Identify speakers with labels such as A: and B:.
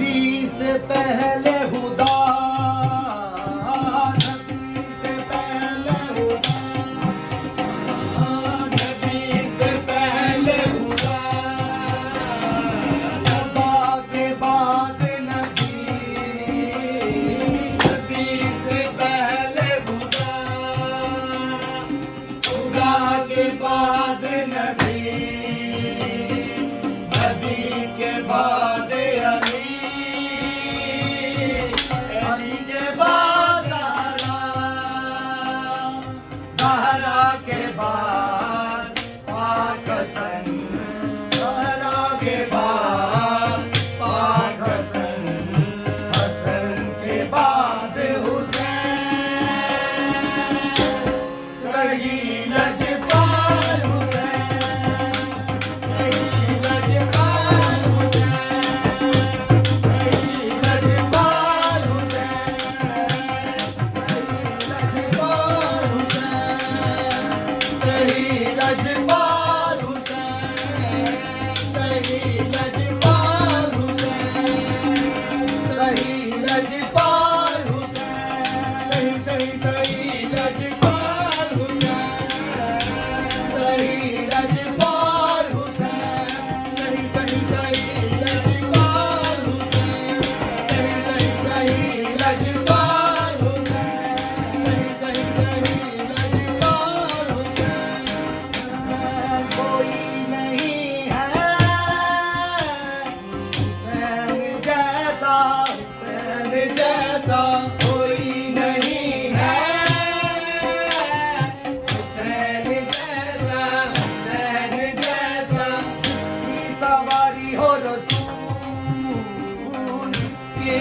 A: नबी से पहले हुदा, नबी से पहले हुदा, नबी से पहले हुदा, हुदा के बाद नबी, नबी से पहले हुदा, हुदा के बाद नबी, नबी के बाद अली, अली के बाद ज़हरा के बाद पाक हसन, ज़हरा के बाद पाक हसन, हसन के बाद हुसैन, सही लजपाल हुसैन, सही लजपाल हुसैन, सही लजपाल हुसैन, सही लजपाल हुसैन, सही लजपाल हुसैन, सही लजपाल हुसैन, सही सही लजपाल हुसैन, सही लजपाल हुसैन, सही लजपाल हुसैन, सही लजपाल हुसैन, सही लजपाल हुसैन। कोई नहीं है हुसैन जैसा, हुसैन जैसा कोई नहीं है, हुसैन जैसा, हुसैन जैसा, जिसकी सवारी हो रसूल, जिसकी